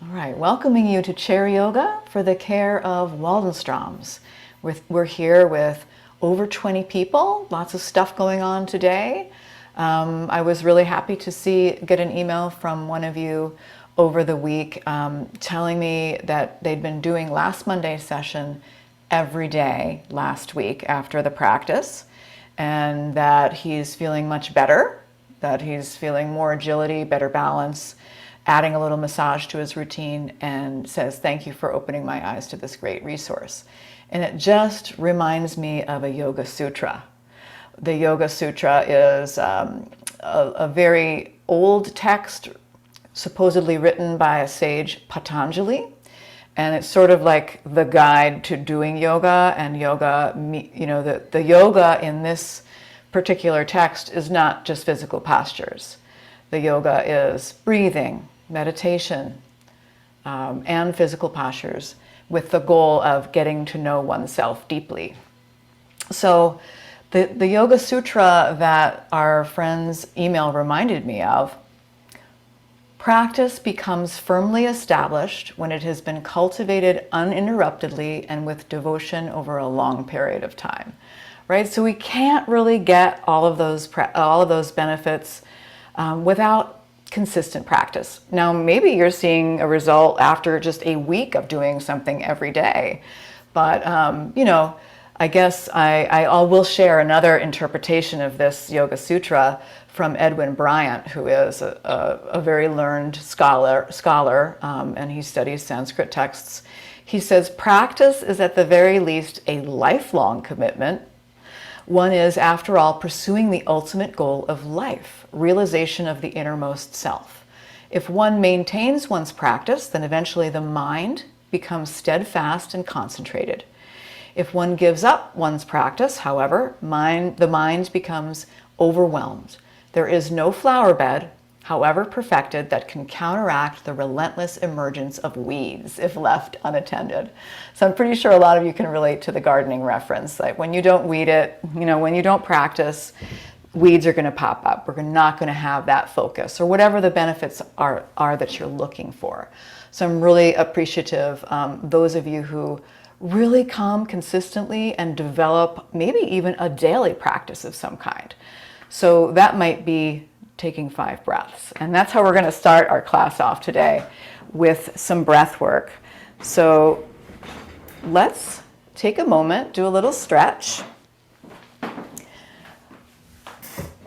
All right, welcoming you to Chair Yoga for the care of Waldenstroms. We're here with over 20 people, lots of stuff going on today. I was really happy to get an email from one of you over the week telling me that they'd been doing last Monday's session every day last week after the practice, and that he's feeling much better, that he's feeling more agility, better balance, adding a little massage to his routine, and says, thank you for opening my eyes to this great resource. And it just reminds me of a Yoga Sutra. The Yoga Sutra is a very old text, supposedly written by a sage Patanjali. And it's sort of like the guide to doing yoga. And yoga, you know, the yoga in this particular text is not just physical postures. The yoga is breathing, meditation, and physical postures with the goal of getting to know oneself deeply. So the Yoga Sutra that our friend's email reminded me of: practice becomes firmly established when it has been cultivated uninterruptedly and with devotion over a long period of time. Right? So we can't really get all of those benefits without consistent practice. Now, maybe you're seeing a result after just a week of doing something every day, but you know, I guess I will share another interpretation of this Yoga Sutra from Edwin Bryant, who is a very learned scholar, and he studies Sanskrit texts. He says, practice is at the very least a lifelong commitment. One is, after all, pursuing the ultimate goal of life, realization of the innermost self. If one maintains one's practice, then eventually the mind becomes steadfast and concentrated. If one gives up one's practice, however, the mind becomes overwhelmed. There is no flower bed, however perfected, that can counteract the relentless emergence of weeds if left unattended. So I'm pretty sure a lot of you can relate to the gardening reference. Like when you don't weed it, you know, when you don't practice, weeds are going to pop up. We're not going to have that focus or whatever the benefits are that you're looking for. So I'm really appreciative those of you who really come consistently and develop maybe even a daily practice of some kind. So that might be taking 5 breaths. And that's how we're going to start our class off today, with some breath work. So let's take a moment, do a little stretch. I'm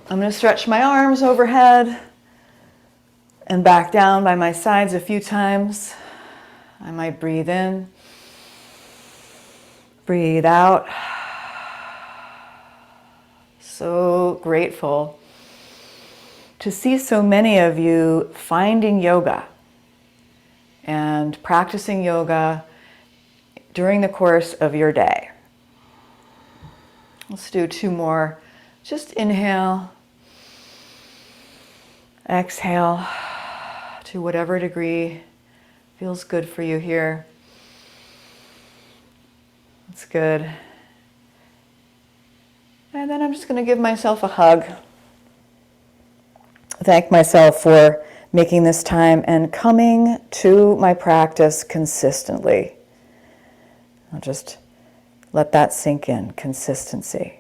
going to stretch my arms overhead and back down by my sides a few times. I might breathe in, breathe out. So grateful to see so many of you finding yoga and practicing yoga during the course of your day. Let's do 2 more. Just inhale, exhale to whatever degree feels good for you here. That's good. And then I'm just going to give myself a hug. Thank myself for making this time and coming to my practice consistently. I'll just let that sink in, consistency.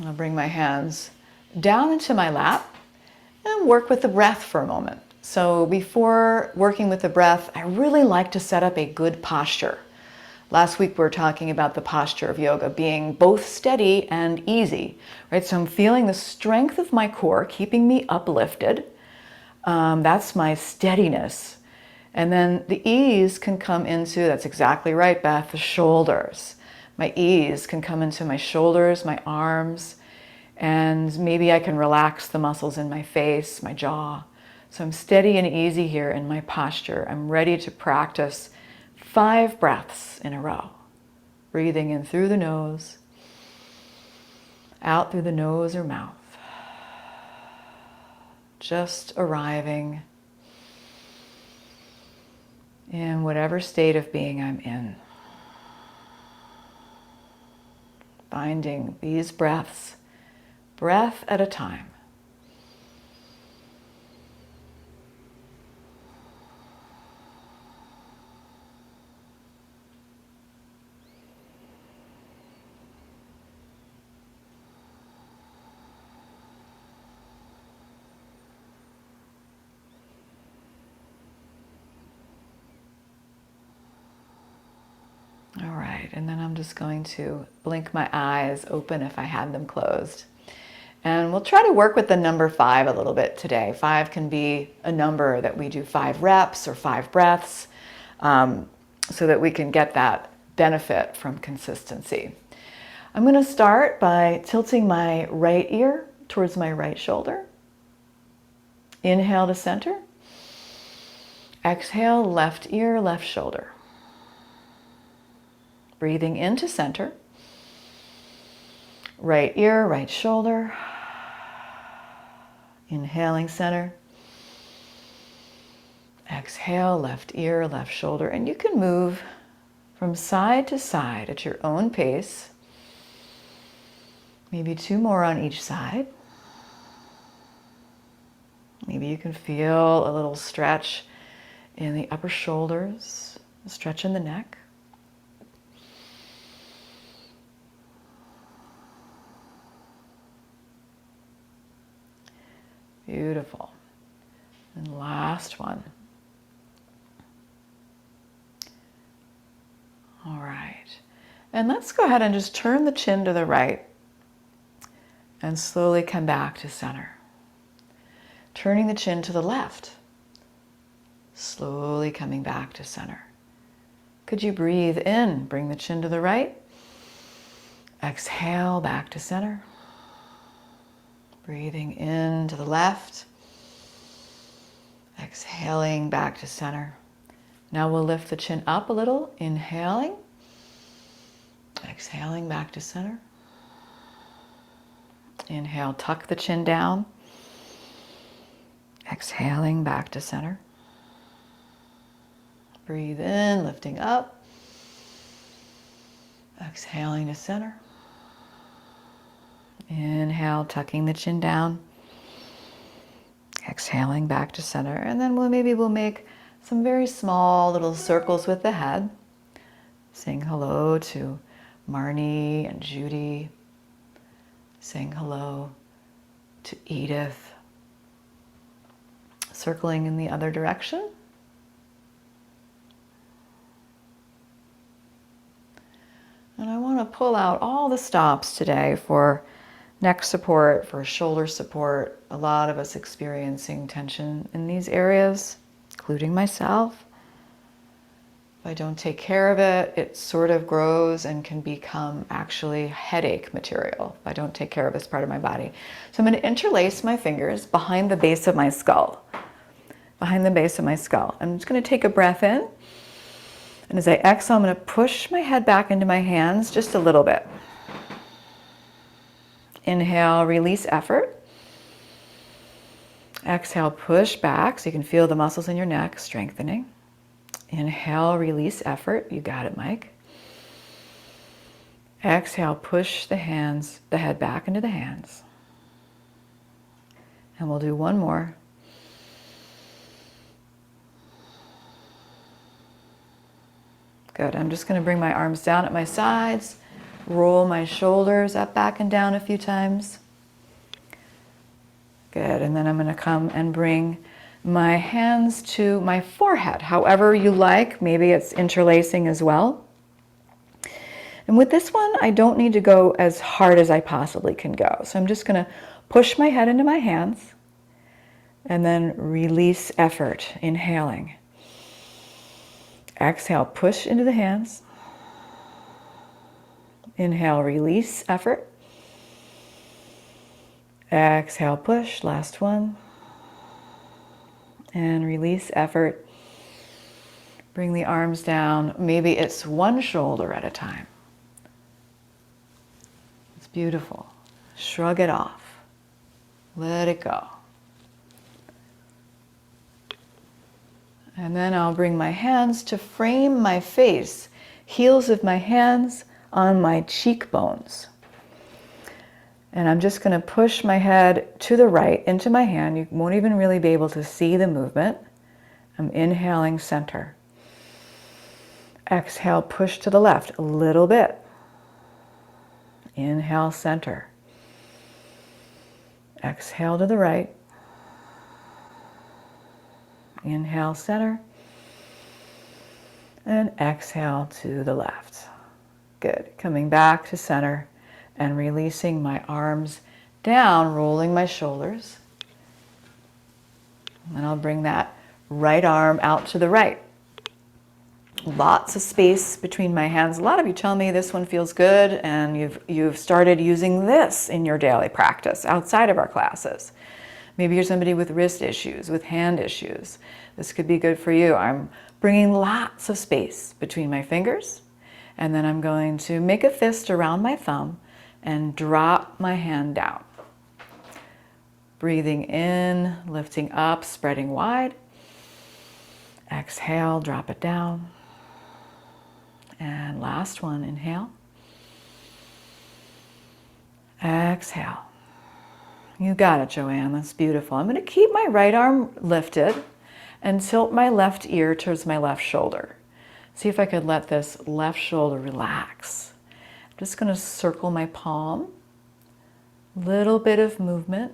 I'll bring my hands down into my lap and work with the breath for a moment. So before working with the breath, I really like to set up a good posture. Last week we were talking about the posture of yoga being both steady and easy, right? So I'm feeling the strength of my core keeping me uplifted. That's my steadiness. And then the ease can come into, that's exactly right, Beth, the shoulders. My ease can come into my shoulders, my arms, and maybe I can relax the muscles in my face, my jaw. So I'm steady and easy here in my posture. I'm ready to practice 5 breaths in a row. Breathing in through the nose, out through the nose or mouth. Just arriving in whatever state of being I'm in. Finding these breaths, breath at a time. and then I'm just going to blink my eyes open if I had them closed. And we'll try to work with the number 5 a little bit today. 5 can be a number that we do 5 reps or 5 breaths, so that we can get that benefit from consistency. I'm going to start by tilting my right ear towards my right shoulder. Inhale to center. Exhale, left ear, left shoulder. Breathing into center. Right ear, right shoulder. Inhaling center. Exhale, left ear, left shoulder. And you can move from side to side at your own pace. Maybe 2 more on each side. Maybe you can feel a little stretch in the upper shoulders, a stretch in the neck. Beautiful. And last one. All right. And let's go ahead and just turn the chin to the right and slowly come back to center. Turning the chin to the left, slowly coming back to center. Could you breathe in, bring the chin to the right, exhale back to center. Breathing in to the left, exhaling back to center. Now we'll lift the chin up a little, inhaling, exhaling back to center. Inhale, tuck the chin down, exhaling back to center. Breathe in, lifting up, exhaling to center. Inhale, tucking the chin down, exhaling back to center. And then maybe we'll make some very small little circles with the head, saying hello to Marnie and Judy, saying hello to Edith, circling in the other direction. And I want to pull out all the stops today for neck support, for shoulder support. A lot of us experiencing tension in these areas, including myself. If I don't take care of it, it sort of grows and can become actually headache material if I don't take care of this part of my body. So I'm going to interlace my fingers behind the base of my skull. Behind the base of my skull. I'm just going to take a breath in. And as I exhale, I'm going to push my head back into my hands just a little bit. Inhale, release effort. Exhale, push back so you can feel the muscles in your neck strengthening. Inhale, release effort. You got it, Mike. Exhale, push the head back into the hands. And we'll do one more. Good. I'm just going to bring my arms down at my sides, roll my shoulders up, back, and down a few times. Good. And then I'm going to come and bring my hands to my forehead, however you like. Maybe it's interlacing as well. And with this one, I don't need to go as hard as I possibly can go. So I'm just going to push my head into my hands and then release effort, inhaling. Exhale, push into the hands. Inhale, release effort. Exhale, push, last one. And release effort. Bring the arms down. Maybe it's one shoulder at a time. It's beautiful. Shrug it off. Let it go. And then I'll bring my hands to frame my face, heels of my hands on my cheekbones. And I'm just going to push my head to the right into my hand. You won't even really be able to see the movement. I'm inhaling center. Exhale, push to the left a little bit. Inhale, center. Exhale to the right. Inhale, center. And exhale to the left. Good. Coming back to center and releasing my arms down, rolling my shoulders. And I'll bring that right arm out to the right. Lots of space between my hands. A lot of you tell me this one feels good, and you've started using this in your daily practice outside of our classes. Maybe you're somebody with wrist issues, with hand issues. This could be good for you. I'm bringing lots of space between my fingers, and then I'm going to make a fist around my thumb and drop my hand down. Breathing in, lifting up, spreading wide. Exhale, drop it down. And last one, inhale. Exhale. You got it, Joanne. That's beautiful. I'm going to keep my right arm lifted and tilt my left ear towards my left shoulder. See if I could let this left shoulder relax. I'm just going to circle my palm. Little bit of movement.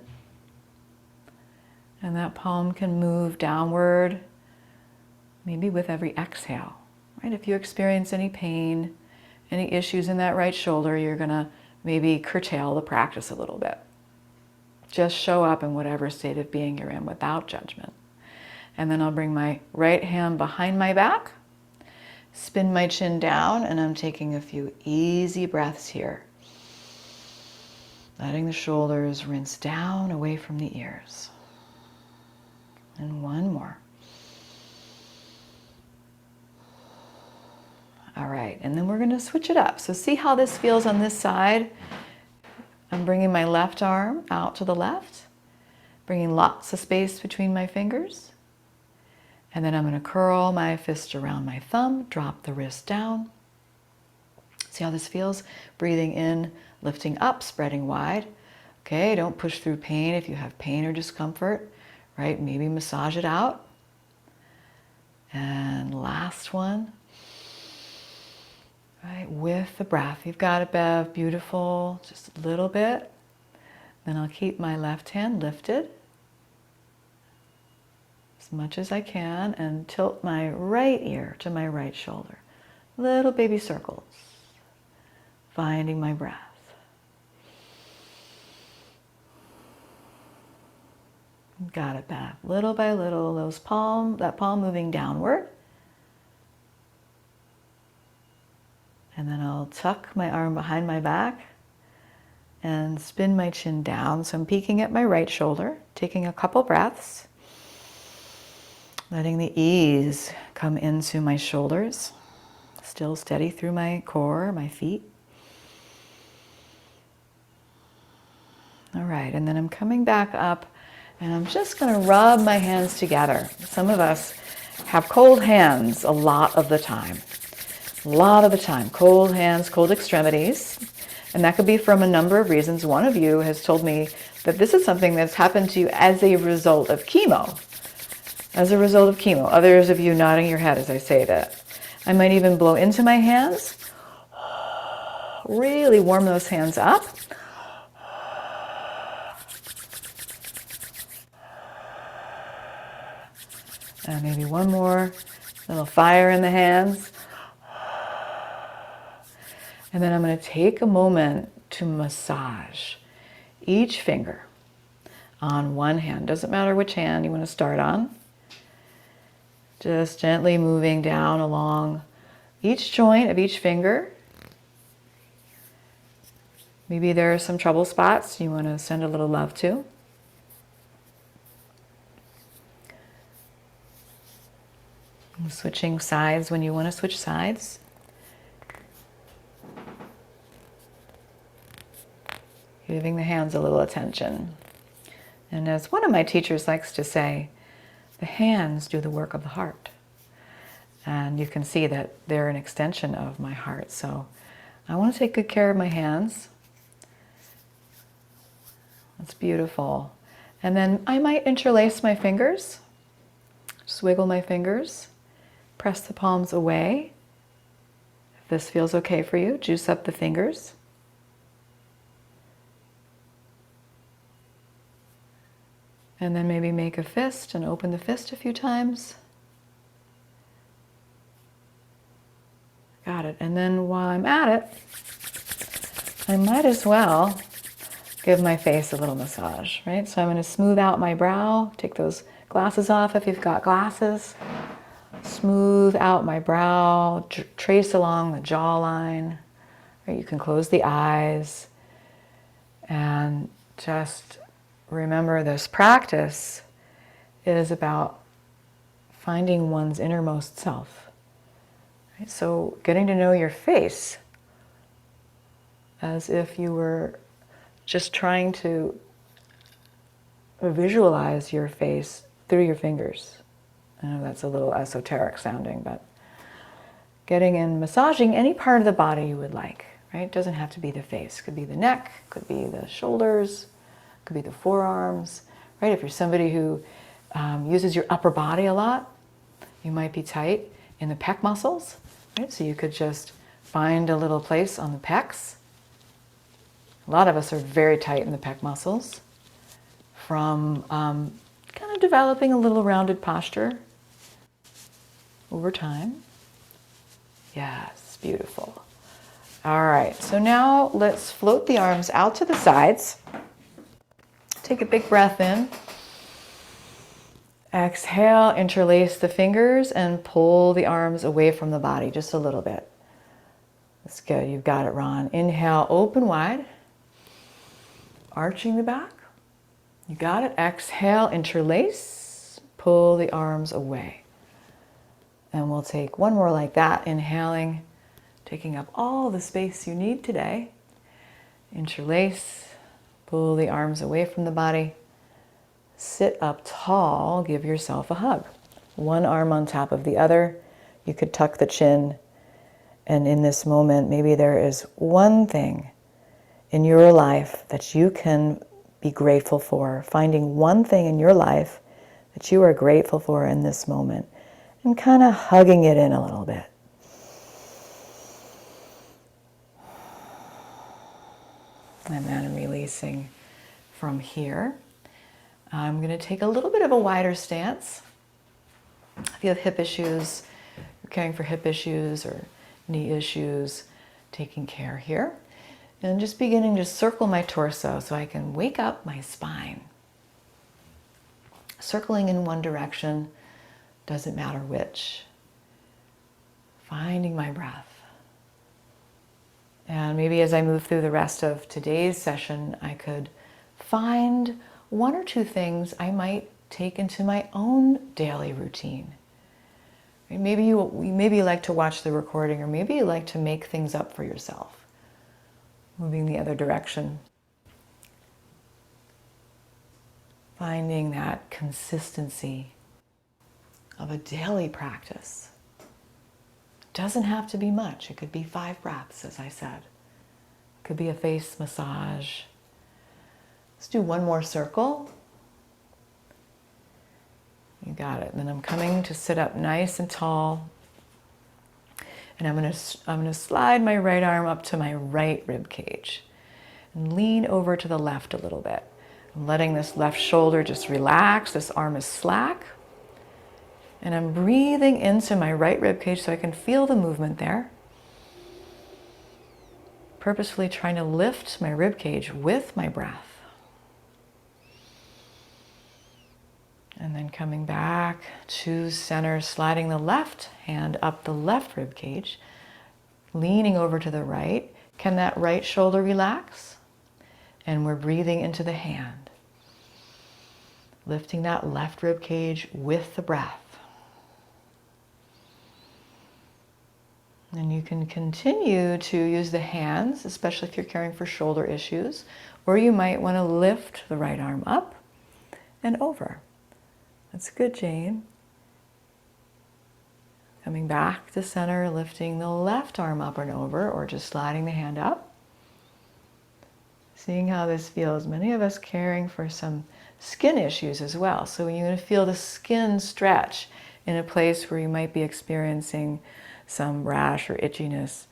And that palm can move downward, maybe with every exhale. Right? If you experience any pain, any issues in that right shoulder, you're going to maybe curtail the practice a little bit. Just show up in whatever state of being you're in without judgment. And then I'll bring my right hand behind my back, spin my chin down, and I'm taking a few easy breaths here. Letting the shoulders rinse down away from the ears. And one more. All right, and then we're going to switch it up. So see how this feels on this side. I'm bringing my left arm out to the left, bringing lots of space between my fingers. And then I'm going to curl my fist around my thumb, drop the wrist down. See how this feels? Breathing in, lifting up, spreading wide. Okay, don't push through pain if you have pain or discomfort. Right? Maybe massage it out. And last one. Right, with the breath. You've got it, Bev. Beautiful. Just a little bit. Then I'll keep my left hand lifted as much as I can and tilt my right ear to my right shoulder. Little baby circles. Finding my breath. Got it, Bev. Little by little, that palm moving downward. And then I'll tuck my arm behind my back and spin my chin down. So I'm peeking at my right shoulder, taking a couple breaths, letting the ease come into my shoulders, still steady through my core, my feet. All right, and then I'm coming back up and I'm just going to rub my hands together. Some of us have cold hands a lot of the time. Cold hands, cold extremities. And that could be from a number of reasons. One of you has told me that this is something that's happened to you as a result of chemo. Others of you nodding your head as I say that. I might even blow into my hands. Really warm those hands up. And maybe one more little fire in the hands. And then I'm going to take a moment to massage each finger on one hand. Doesn't matter which hand you want to start on. Just gently moving down along each joint of each finger. Maybe there are some trouble spots you want to send a little love to. Switching sides when you want to switch sides. Giving the hands a little attention. And as one of my teachers likes to say, the hands do the work of the heart. And you can see that they're an extension of my heart. So I want to take good care of my hands. That's beautiful. And then I might interlace my fingers. Just wiggle my fingers. Press the palms away. If this feels okay for you, juice up the fingers. And then maybe make a fist and open the fist a few times. Got got it. And then while I'm at it, I might as well give my face a little massage, right? So I'm going to smooth out my brow, take those glasses off if you've got glasses, smooth out my brow, trace along the jawline, right? You can close the eyes and just remember this practice is about finding one's innermost self. Right? So getting to know your face as if you were just trying to visualize your face through your fingers. I know that's a little esoteric sounding, but getting in, massaging any part of the body you would like, right? It doesn't have to be the face. It could be the neck, could be the shoulders, could be the forearms, right? If you're somebody who uses your upper body a lot, you might be tight in the pec muscles, right? So you could just find a little place on the pecs. A lot of us are very tight in the pec muscles from kind of developing a little rounded posture over time. Yes, beautiful. All right, so now let's float the arms out to the sides. Take a big breath in. Exhale, interlace the fingers and pull the arms away from the body just a little bit. That's good, you've got it, Ron. Inhale, open wide. Arching the back. You got it. Exhale, interlace, pull the arms away. And we'll take one more like that, inhaling, taking up all the space you need today. Interlace, pull the arms away from the body. Sit up tall, give yourself a hug. One arm on top of the other. You could tuck the chin. And in this moment, maybe there is one thing in your life that you can be grateful for, finding one thing in your life that you are grateful for in this moment, and kind of hugging it in a little bit. And then releasing from here. I'm going to take a little bit of a wider stance. If you have hip issues, you're caring for hip issues or knee issues, taking care here. And just beginning to circle my torso so I can wake up my spine. Circling in one direction, doesn't matter which. Finding my breath. And maybe as I move through the rest of today's session, I could find one or two things I might take into my own daily routine. Maybe you like to watch the recording, or maybe you like to make things up for yourself. Moving the other direction. Finding that consistency of a daily practice. It doesn't have to be much. It could be 5 breaths, as I said. It could be a face massage. Let's do one more circle. You got it. And then I'm coming to sit up nice and tall. And I'm going to slide my right arm up to my right rib cage and lean over to the left a little bit. I'm letting this left shoulder just relax. This arm is slack. And I'm breathing into my right rib cage so I can feel the movement there. Purposefully trying to lift my rib cage with my breath. And then coming back to center, sliding the left hand up the left rib cage, leaning over to the right. Can that right shoulder relax? And we're breathing into the hand. Lifting that left rib cage with the breath. And you can continue to use the hands, especially if you're caring for shoulder issues, or you might want to lift the right arm up and over. That's good, Jane. Coming back to center, lifting the left arm up and over, or just sliding the hand up. Seeing how this feels. Many of us caring for some skin issues as well. So when you're going to feel the skin stretch in a place where you might be experiencing some rash or itchiness,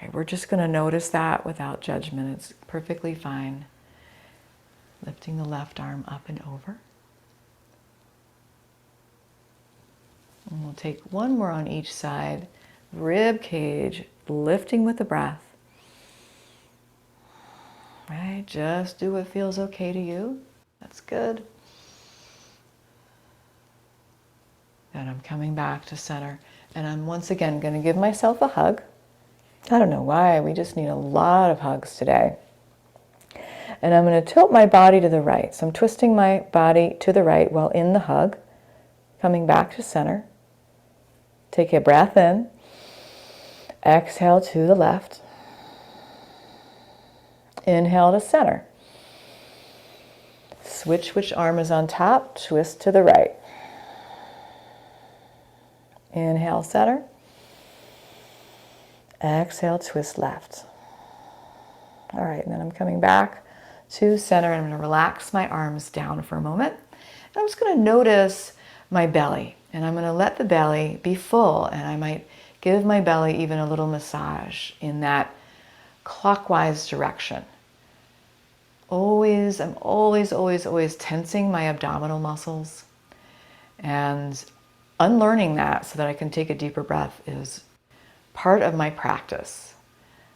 right, we're just going to notice that without judgment. It's perfectly fine. Lifting the left arm up and over. And we'll take one more on each side. Rib cage lifting with the breath. Right? Just do what feels okay to you. That's good. And I'm coming back to center. And I'm once again going to give myself a hug. I don't know why, we just need a lot of hugs today. And I'm going to tilt my body to the right. So I'm twisting my body to the right while in the hug. Coming back to center. Take a breath in. Exhale to the left. Inhale to center. Switch which arm is on top. Twist to the right. Inhale, center. Exhale, twist left. All right, and then I'm coming back to center. I'm going to relax my arms down for a moment. And I'm just going to notice my belly. And I'm going to let the belly be full. And I might give my belly even a little massage in that clockwise direction. I'm always tensing my abdominal muscles. And unlearning that so that I can take a deeper breath is part of my practice.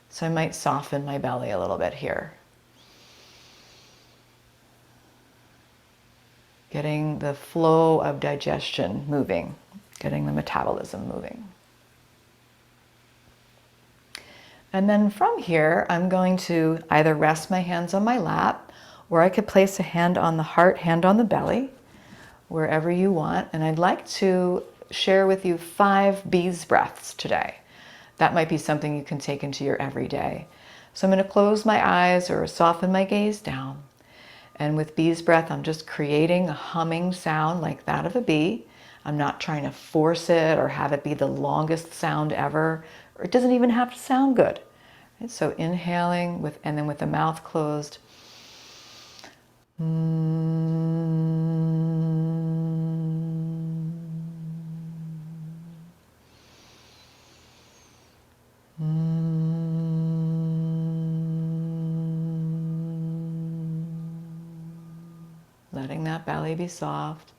So I might soften my belly a little bit here. Getting the flow of digestion moving, getting the metabolism moving. And then from here, I'm going to either rest my hands on my lap, or I could place a hand on the heart, hand on the belly, wherever you want. And I'd like to share with you 5 bees breaths today. That might be something you can take into your everyday. So I'm going to close my eyes or soften my gaze down. And with bees breath, I'm just creating a humming sound like that of a bee. I'm not trying to force it or have it be the longest sound ever, or it doesn't even have to sound good. Right? So inhaling and then with the mouth closed. Letting that belly be soft.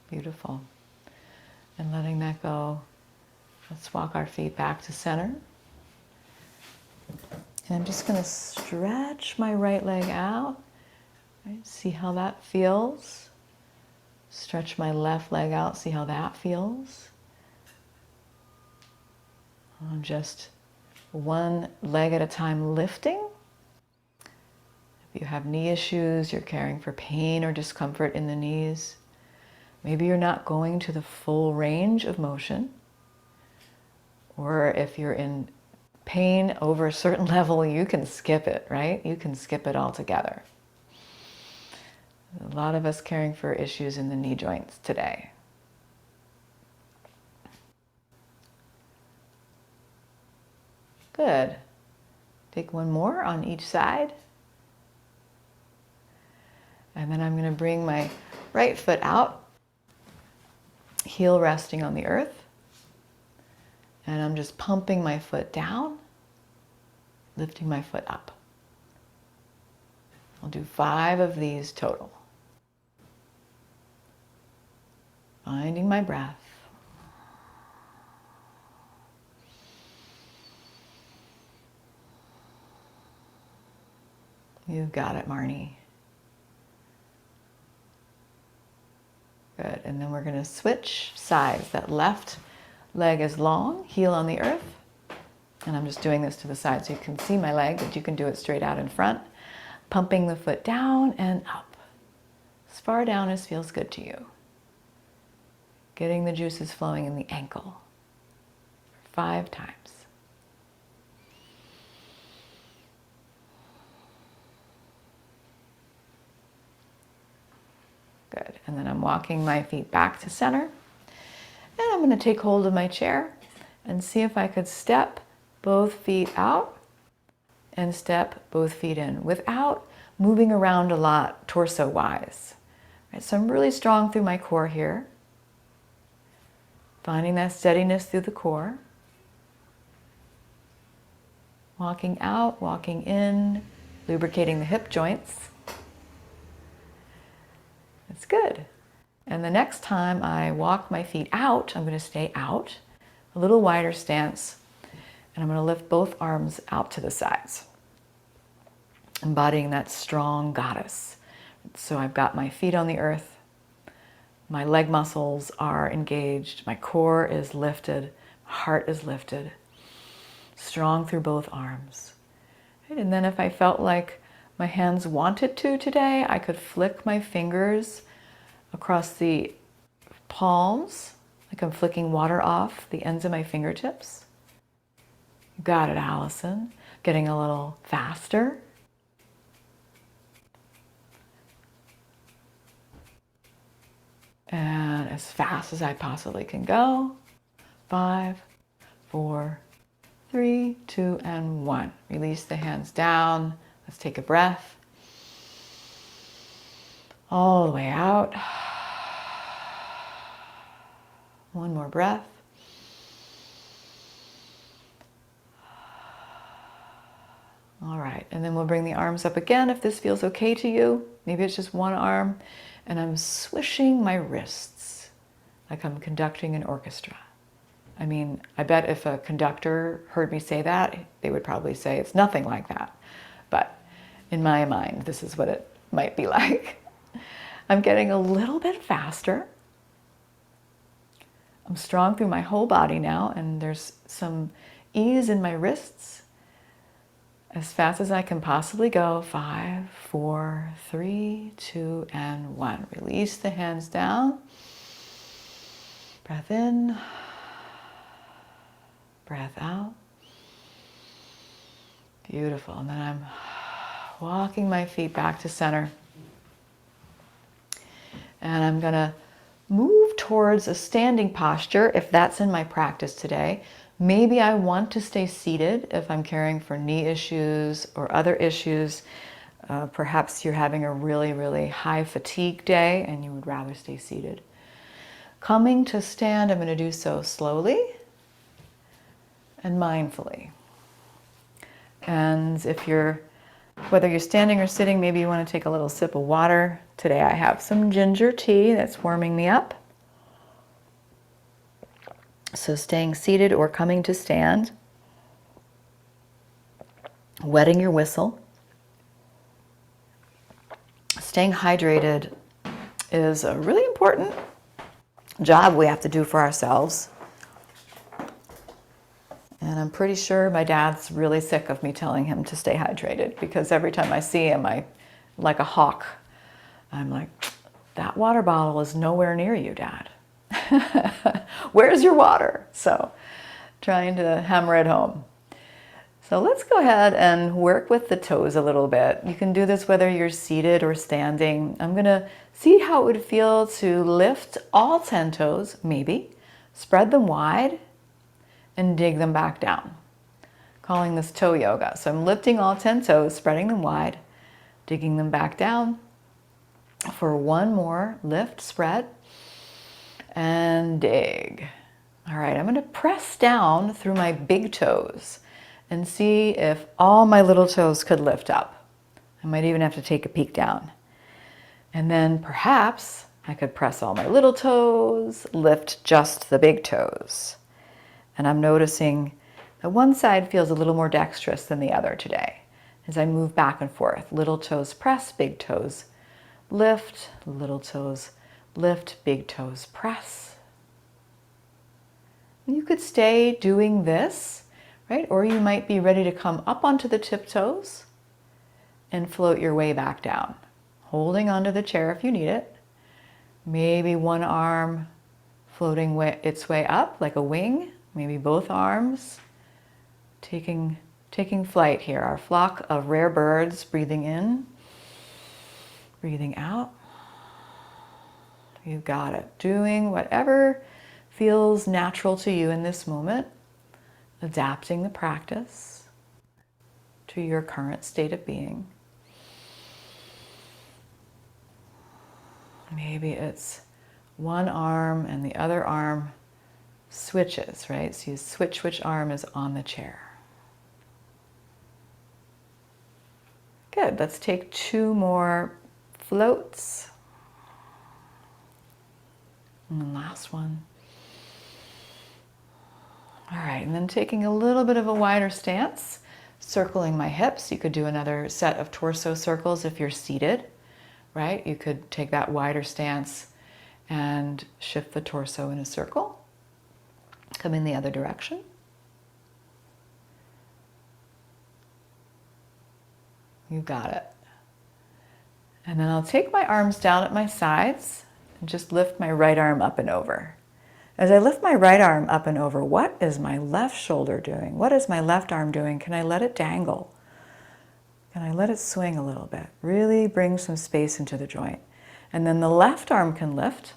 Beautiful. And letting that go. Let's walk our feet back to center. And I'm just going to stretch my right leg out. Right? See how that feels. Stretch my left leg out. See how that feels. I'm just one leg at a time lifting. If you have knee issues, you're caring for pain or discomfort in the knees. Maybe you're not going to the full range of motion. Or if you're in pain over a certain level, you can skip it, right? You can skip it altogether. A lot of us caring for issues in the knee joints today. Good. Take one more on each side. And then I'm going to bring my right foot out. Heel resting on the earth. And I'm just pumping my foot down, lifting my foot up. I'll do 5 of these total. Finding my breath. You got it, Marnie. Good, and then we're going to switch sides. That left leg is long, heel on the earth. And I'm just doing this to the side so you can see my leg, but you can do it straight out in front. Pumping the foot down and up. As far down as feels good to you. Getting the juices flowing in the ankle. 5 times. Good. And then I'm walking my feet back to center. And I'm going to take hold of my chair and see if I could step both feet out and step both feet in without moving around a lot torso-wise. Right, so I'm really strong through my core here. Finding that steadiness through the core. Walking out, walking in, lubricating the hip joints. That's good. And the next time I walk my feet out, I'm going to stay out, a little wider stance, and I'm going to lift both arms out to the sides, embodying that strong goddess. So I've got my feet on the earth, my leg muscles are engaged, my core is lifted, my heart is lifted, strong through both arms. And then if I felt like my hands wanted to today, I could flick my fingers across the palms, like I'm flicking water off the ends of my fingertips. You got it, Allison. Getting a little faster. And as fast as I possibly can go. 5, 4, 3, 2, and 1. Release the hands down. Let's take a breath. All the way out. One more breath. All right, and then we'll bring the arms up again if this feels okay to you. Maybe it's just one arm, and I'm swishing my wrists like I'm conducting an orchestra. I mean, I bet if a conductor heard me say that, they would probably say it's nothing like that. But in my mind, this is what it might be like. I'm getting a little bit faster. I'm strong through my whole body now, and there's some ease in my wrists. As fast as I can possibly go. 5, 4, 3, 2, and 1. Release the hands down. Breath in. Breath out. Beautiful. And then I'm walking my feet back to center. And I'm going to move towards a standing posture if that's in my practice today. Maybe I want to stay seated if I'm caring for knee issues or other issues. Perhaps you're having a really, really high fatigue day and you would rather stay seated. Coming to stand, I'm going to do so slowly and mindfully. And whether you're standing or sitting, maybe you want to take a little sip of water. Today I have some ginger tea that's warming me up. So staying seated or coming to stand, wetting your whistle. Staying hydrated is a really important job we have to do for ourselves. And I'm pretty sure my dad's really sick of me telling him to stay hydrated, because every time I see him, like a hawk, I'm like, that water bottle is nowhere near you, Dad. Where's your water? So trying to hammer it home. So let's go ahead and work with the toes a little bit. You can do this whether you're seated or standing. I'm going to see how it would feel to lift all 10 toes, maybe, spread them wide, and dig them back down. Calling this toe yoga. So I'm lifting all 10 toes, spreading them wide, digging them back down. For one more, lift, spread, and dig. All right, I'm going to press down through my big toes and see if all my little toes could lift up. I might even have to take a peek down. And then perhaps I could press all my little toes, lift just the big toes. And I'm noticing that one side feels a little more dexterous than the other today as I move back and forth. Little toes press, big toes lift, little toes lift, big toes press. You could stay doing this, right? Or you might be ready to come up onto the tiptoes and float your way back down, holding onto the chair if you need it. Maybe one arm floating its way up like a wing. Maybe both arms taking flight here. Our flock of rare birds, breathing in, breathing out. You got it. Doing whatever feels natural to you in this moment, adapting the practice to your current state of being. Maybe it's one arm and the other arm switches, right? So you switch which arm is on the chair. Good, let's take 2 more floats. And then last one. All right, and then taking a little bit of a wider stance, circling my hips. You could do another set of torso circles if you're seated, right? You could take that wider stance and shift the torso in a circle. Come in the other direction. You got it. And then I'll take my arms down at my sides and just lift my right arm up and over. As I lift my right arm up and over, what is my left shoulder doing? What is my left arm doing? Can I let it dangle? Can I let it swing a little bit? Really bring some space into the joint. And then the left arm can lift,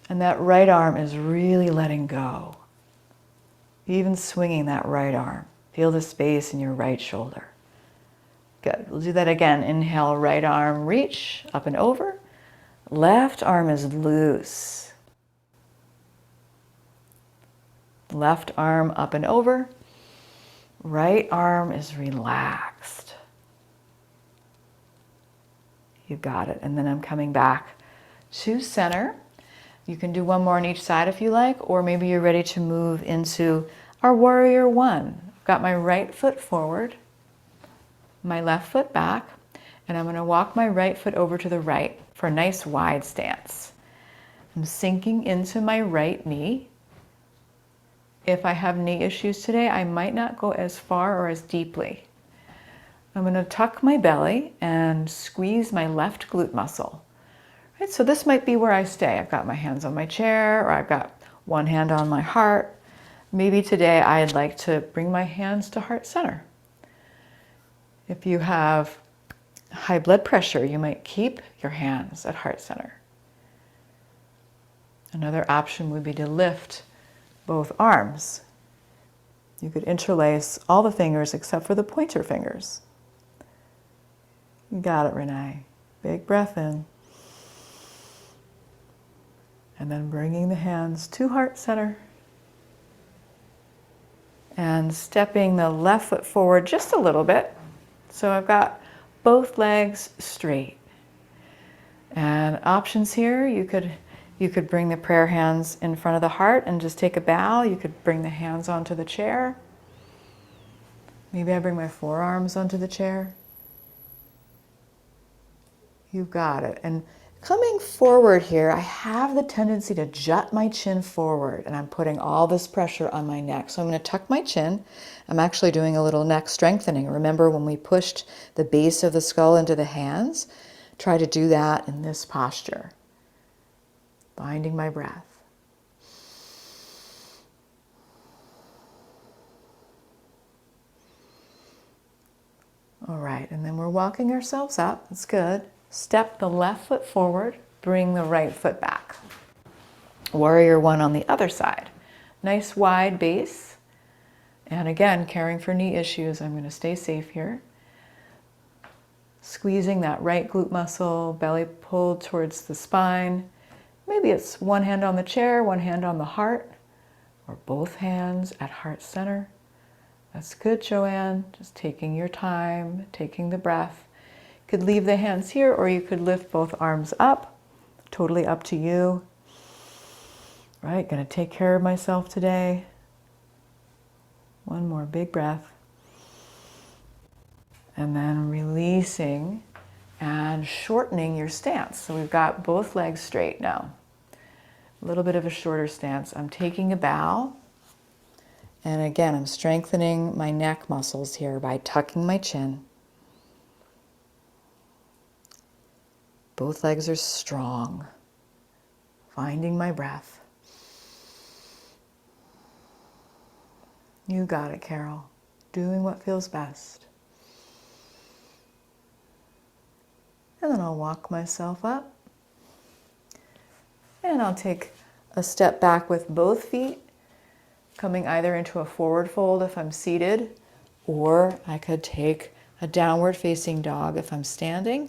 and that right arm is really letting go. Even swinging that right arm. Feel the space in your right shoulder. Good. We'll do that again. Inhale, right arm, reach up and over. Left arm is loose. Left arm up and over. Right arm is relaxed. You got it. And then I'm coming back to center. You can do one more on each side if you like, or maybe you're ready to move into our warrior one. I've got my right foot forward, my left foot back, and I'm going to walk my right foot over to the right for a nice wide stance. I'm sinking into my right knee. If I have knee issues today, I might not go as far or as deeply. I'm going to tuck my belly and squeeze my left glute muscle. Right, so this might be where I stay. I've got my hands on my chair, or I've got one hand on my heart. Maybe today I'd like to bring my hands to heart center. If you have high blood pressure, you might keep your hands at heart center. Another option would be to lift both arms. You could interlace all the fingers except for the pointer fingers. You got it, Renee. Big breath in. And then bringing the hands to heart center. And stepping the left foot forward just a little bit. So I've got both legs straight. And options here, you could bring the prayer hands in front of the heart and just take a bow. You could bring the hands onto the chair. Maybe I bring my forearms onto the chair. You've got it. And coming forward here, I have the tendency to jut my chin forward, and I'm putting all this pressure on my neck. So I'm going to tuck my chin. I'm actually doing a little neck strengthening. Remember when we pushed the base of the skull into the hands? Try to do that in this posture. Finding my breath. All right, and then we're walking ourselves up. That's good. Step the left foot forward, bring the right foot back. Warrior one on the other side. Nice wide base. And again, caring for knee issues, I'm going to stay safe here. Squeezing that right glute muscle, belly pulled towards the spine. Maybe it's one hand on the chair, one hand on the heart, or both hands at heart center. That's good, Joanne. Just taking your time, taking the breath. You could leave the hands here, or you could lift both arms up. Totally up to you. Right, gonna take care of myself today. One more big breath. And then releasing and shortening your stance. So we've got both legs straight now. A little bit of a shorter stance. I'm taking a bow. And again, I'm strengthening my neck muscles here by tucking my chin. Both legs are strong. Finding my breath. You got it, Carol. Doing what feels best. And then I'll walk myself up. And I'll take a step back with both feet, coming either into a forward fold if I'm seated, or I could take a downward facing dog if I'm standing.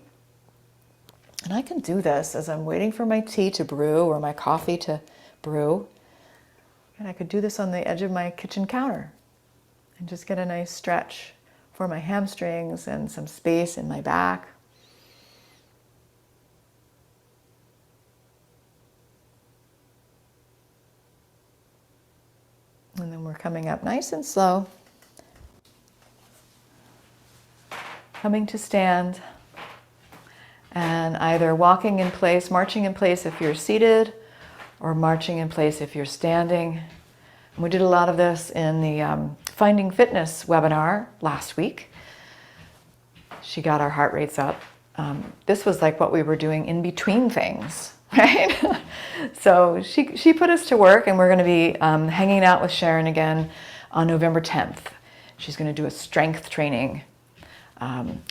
And I can do this as I'm waiting for my tea to brew or my coffee to brew. And I could do this on the edge of my kitchen counter and just get a nice stretch for my hamstrings and some space in my back. And then we're coming up nice and slow, coming to stand, and either walking in place, marching in place if you're seated, or marching in place if you're standing. And we did a lot of this in the Finding Fitness webinar last week. She got our heart rates up. This was like what we were doing in between things, right? So she put us to work, and we're going to be hanging out with Sharon again on November 10th. She's going to do a strength training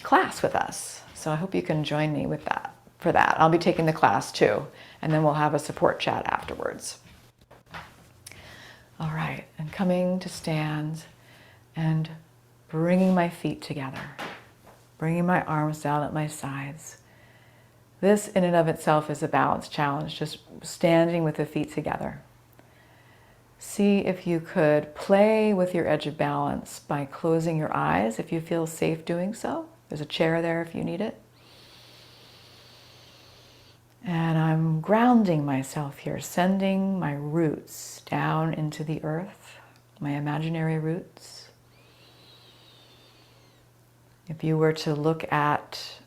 class with us. So I hope you can join me with that. For that, I'll be taking the class too, and then we'll have a support chat afterwards. All right, and coming to stand and bringing my feet together, bringing my arms down at my sides. This in and of itself is a balance challenge, just standing with the feet together. See if you could play with your edge of balance by closing your eyes if you feel safe doing so. There's a chair there if you need it. And I'm grounding myself here, sending my roots down into the earth, my imaginary roots. If you were to look at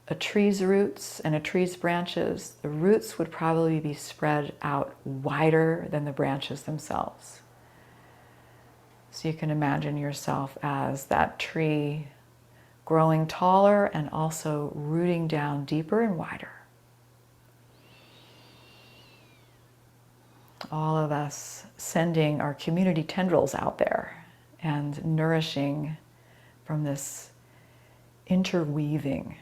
a tree's roots and a tree's branches, the roots would probably be spread out wider than the branches themselves. So you can imagine yourself as that tree growing taller and also rooting down deeper and wider. All of us sending our community tendrils out there and nourishing from this interweaving.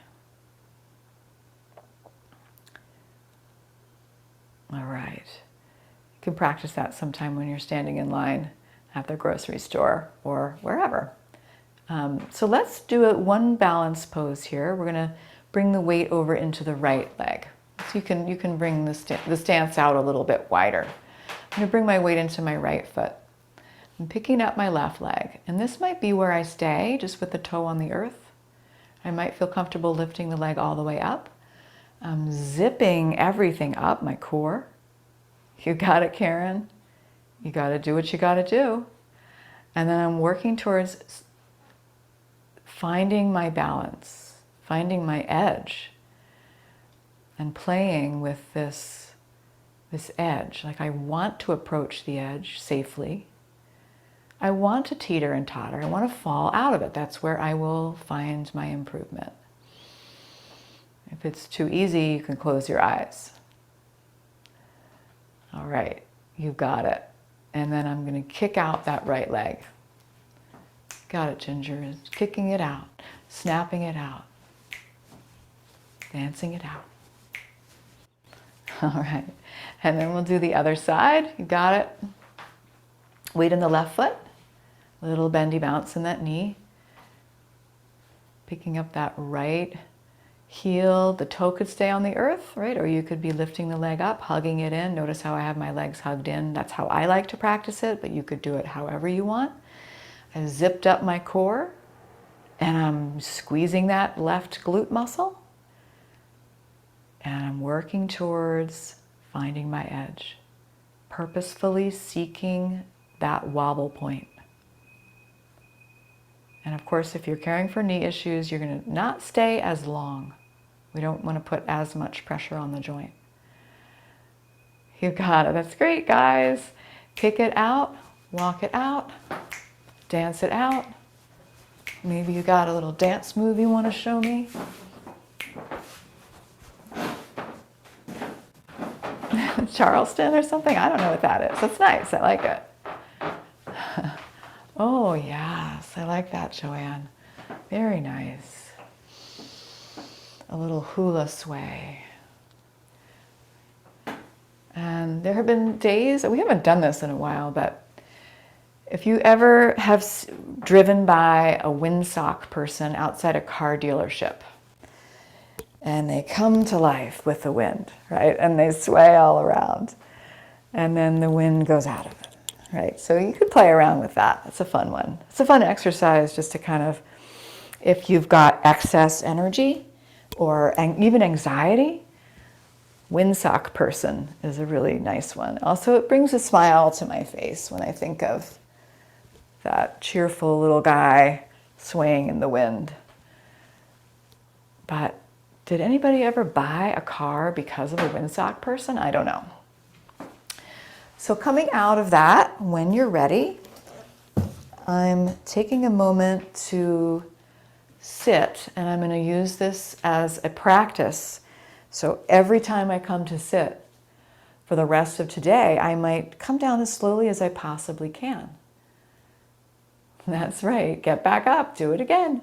All right. You can practice that sometime when you're standing in line at the grocery store or wherever. So let's do one balance pose here. We're going to bring the weight over into the right leg. So you can bring the stance out a little bit wider. I'm going to bring my weight into my right foot. I'm picking up my left leg, and this might be where I stay, just with the toe on the earth. I might feel comfortable lifting the leg all the way up. I'm zipping everything up, my core. You got it, Karen. You got to do what you got to do. And then I'm working towards finding my balance, finding my edge, and playing with this edge. Like, I want to approach the edge safely. I want to teeter and totter. I want to fall out of it. That's where I will find my improvement. If it's too easy, you can close your eyes. All right, you got it. And then I'm going to kick out that right leg. Got it, Ginger. Kicking it out, snapping it out, dancing it out. All right, and then we'll do the other side. You got it. Weight in the left foot, a little bendy bounce in that knee. Picking up that right heel. The toe could stay on the earth, right? Or you could be lifting the leg up, hugging it in. Notice how I have my legs hugged in. That's how I like to practice it, but you could do it however you want. I zipped up my core, and I'm squeezing that left glute muscle. And I'm working towards finding my edge, purposefully seeking that wobble point. And of course, if you're caring for knee issues, you're going to not stay as long. We don't want to put as much pressure on the joint. You got it. That's great, guys. Kick it out, walk it out, dance it out. Maybe you got a little dance move you want to show me. Charleston or something? I don't know what that is. That's nice. I like it. Oh, yes. I like that, Joanne. Very nice. A little hula sway. And there have been days, we haven't done this in a while, but if you ever have driven by a windsock person outside a car dealership, and they come to life with the wind, right? And they sway all around. And then the wind goes out of it, right? So you could play around with that. It's a fun one. It's a fun exercise just to kind of, if you've got excess energy or even anxiety, windsock person is a really nice one. Also, it brings a smile to my face when I think of that cheerful little guy swaying in the wind. But did anybody ever buy a car because of a windsock person? I don't know. So coming out of that, when you're ready, I'm taking a moment to sit, and I'm going to use this as a practice. So every time I come to sit for the rest of today, I might come down as slowly as I possibly can. That's right. Get back up. Do it again.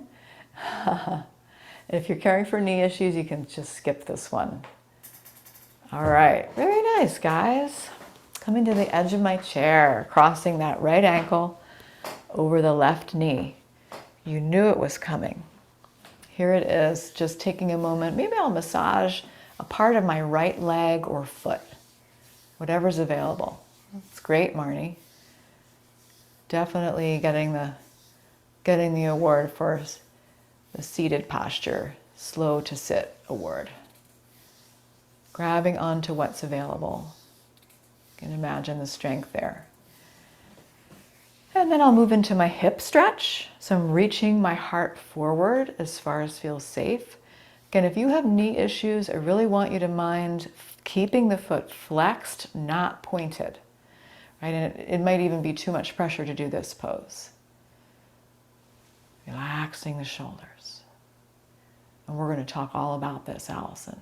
If you're caring for knee issues, you can just skip this one. All right. Very nice, guys. Coming to the edge of my chair, crossing that right ankle over the left knee. You knew it was coming. Here it is, just taking a moment. Maybe I'll massage a part of my right leg or foot, whatever's available. That's great, Marnie. Definitely getting the award for the seated posture, slow to sit award. Grabbing onto what's available. You can imagine the strength there. And then I'll move into my hip stretch. So I'm reaching my heart forward as far as feels safe. Again, if you have knee issues, I really want you to mind keeping the foot flexed, not pointed. Right? And it might even be too much pressure to do this pose. Relaxing the shoulders. And we're going to talk all about this, Allison.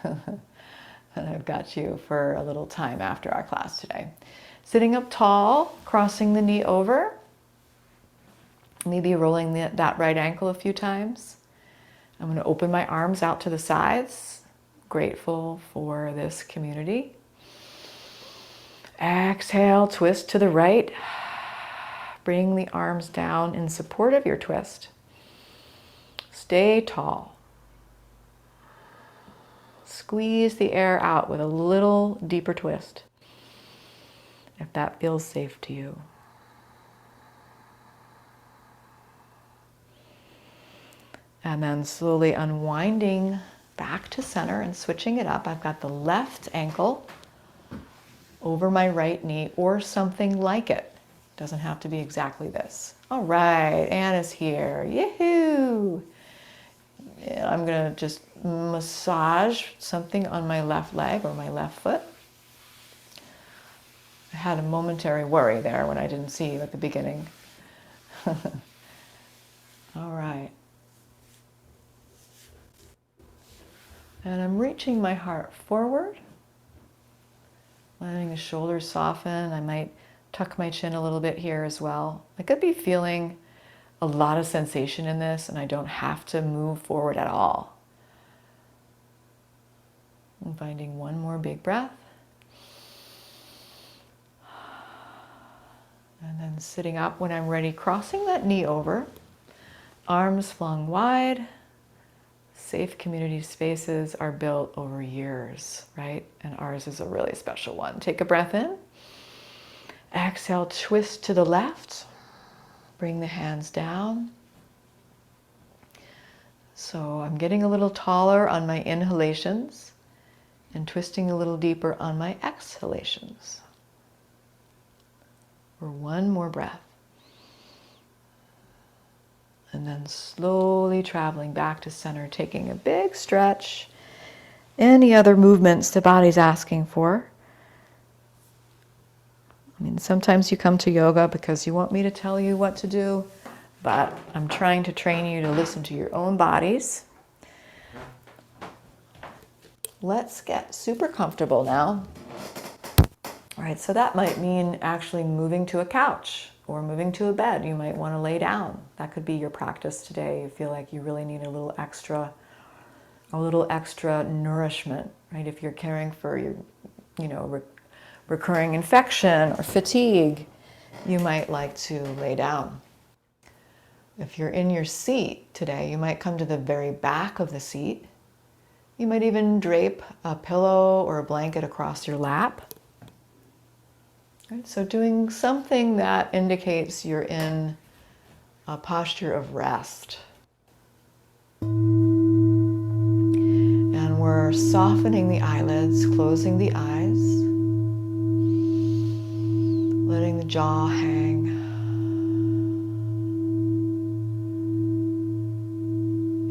And I've got you for a little time after our class today. Sitting up tall, crossing the knee over. Maybe rolling that right ankle a few times. I'm going to open my arms out to the sides. Grateful for this community. Exhale, twist to the right. Bring the arms down in support of your twist. Stay tall. Squeeze the air out with a little deeper twist, if that feels safe to you. And then slowly unwinding back to center and switching it up. I've got the left ankle over my right knee or something like it. Doesn't have to be exactly this. All right, Anna's here. Yahoo! And I'm going to just massage something on my left leg or my left foot. I had a momentary worry there when I didn't see you at the beginning. All right. And I'm reaching my heart forward, letting the shoulders soften. I might tuck my chin a little bit here as well. I could be feeling a lot of sensation in this, and I don't have to move forward at all. I'm finding one more big breath. And then sitting up when I'm ready, crossing that knee over, arms flung wide. Safe community spaces are built over years, right? And ours is a really special one. Take a breath in. Exhale, twist to the left. Bring the hands down. So I'm getting a little taller on my inhalations and twisting a little deeper on my exhalations. For one more breath. And then slowly traveling back to center, taking a big stretch. Any other movements the body's asking for. I mean, sometimes you come to yoga because you want me to tell you what to do, but I'm trying to train you to listen to your own bodies. Let's get super comfortable now. All right, so that might mean actually moving to a couch or moving to a bed. You might want to lay down. That could be your practice today. You feel like you really need a little extra nourishment, right? If you're caring for your, recurring infection or fatigue, you might like to lay down. If you're in your seat today, you might come to the very back of the seat You might even drape a pillow or a blanket across your lap. Right? So doing something that indicates you're in a posture of rest. And we're softening the eyelids, closing the eyes, letting the jaw hang.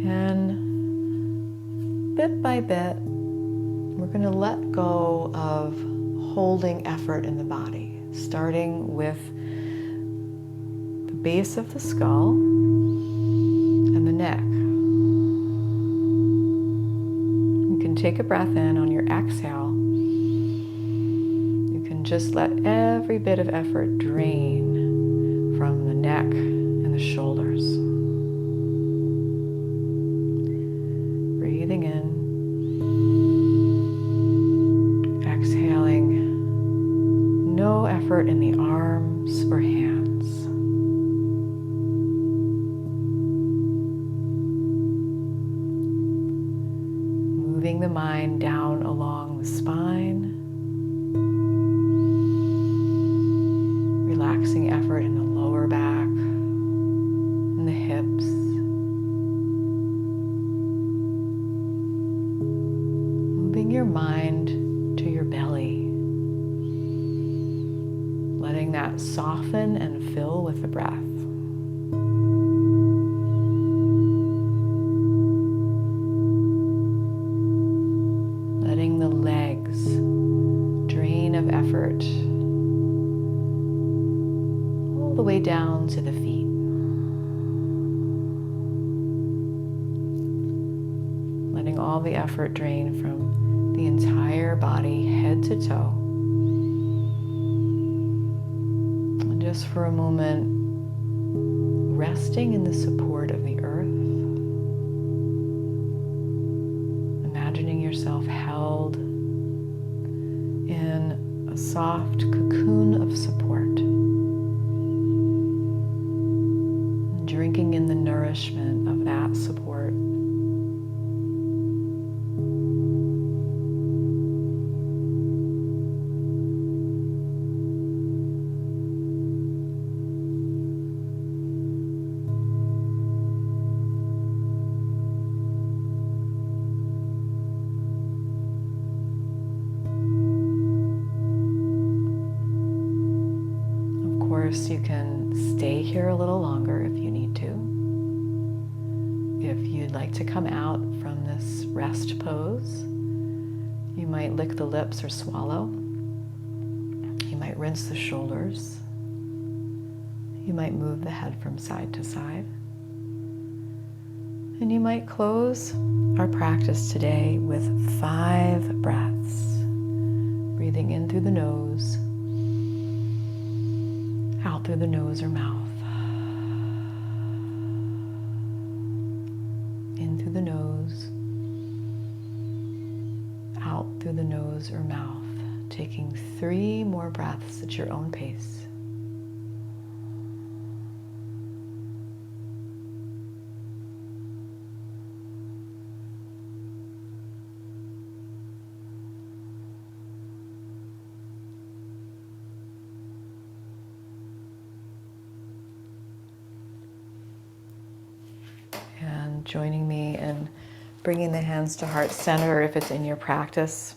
And bit by bit, we're going to let go of holding effort in the body, starting with the base of the skull and the neck. You can take a breath in on your exhale. You can just let every bit of effort drain from the neck and the shoulders. Breathing in. Exhaling. No effort in the arms or hands. Moving the mind down along the spine. Relaxing effort in the lower back and the hips. Moving your mind to your belly. Letting that soften and fill with the breath. Letting the legs drain of effort all the way down to the feet. Letting all the effort drain from the entire body, head to toe. And just for a moment, resting in the support of the earth. Imagining yourself held in a soft cocoon of support. Drinking in the nourishment of that support. Of course, you can stay here a little longer if you need to. If you'd like to come out from this rest pose, you might lick the lips or swallow. You might rinse the shoulders. You might move the head from side to side. And you might close our practice today with 5 breaths. Breathing in through the nose, out through the nose or mouth. In through the nose, out through the nose or mouth. Taking 3 more breaths at your own pace. And joining me in bringing the hands to heart center if it's in your practice.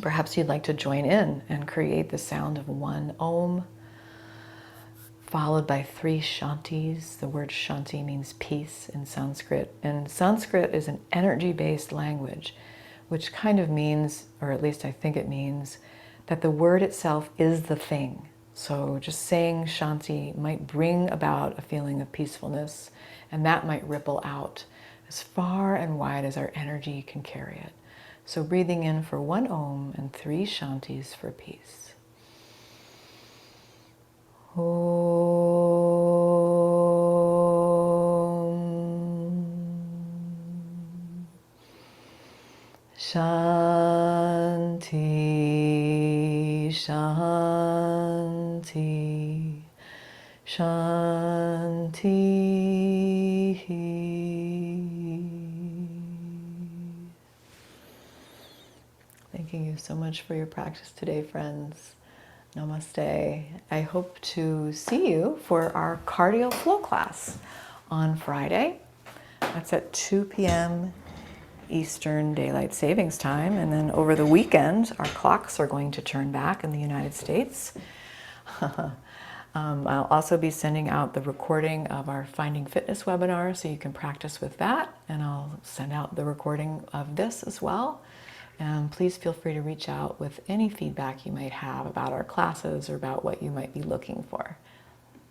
Perhaps you'd like to join in and create the sound of 1 Om, followed by 3 Shantis. The word Shanti means peace in Sanskrit. And Sanskrit is an energy-based language, which kind of means, or at least I think it means, that the word itself is the thing. So just saying Shanti might bring about a feeling of peacefulness, and that might ripple out as far and wide as our energy can carry it. So breathing in for 1 Om and 3 Shantis for peace. Om Shanti, Shanti, Shanti. Thanking you so much for your practice today, friends. Namaste. I hope to see you for our cardio flow class on Friday. That's at 2 p.m. Eastern Daylight Savings Time. And then over the weekend, our clocks are going to turn back in the United States. I'll also be sending out the recording of our Finding Fitness webinar so you can practice with that. And I'll send out the recording of this as well. And please feel free to reach out with any feedback you might have about our classes or about what you might be looking for.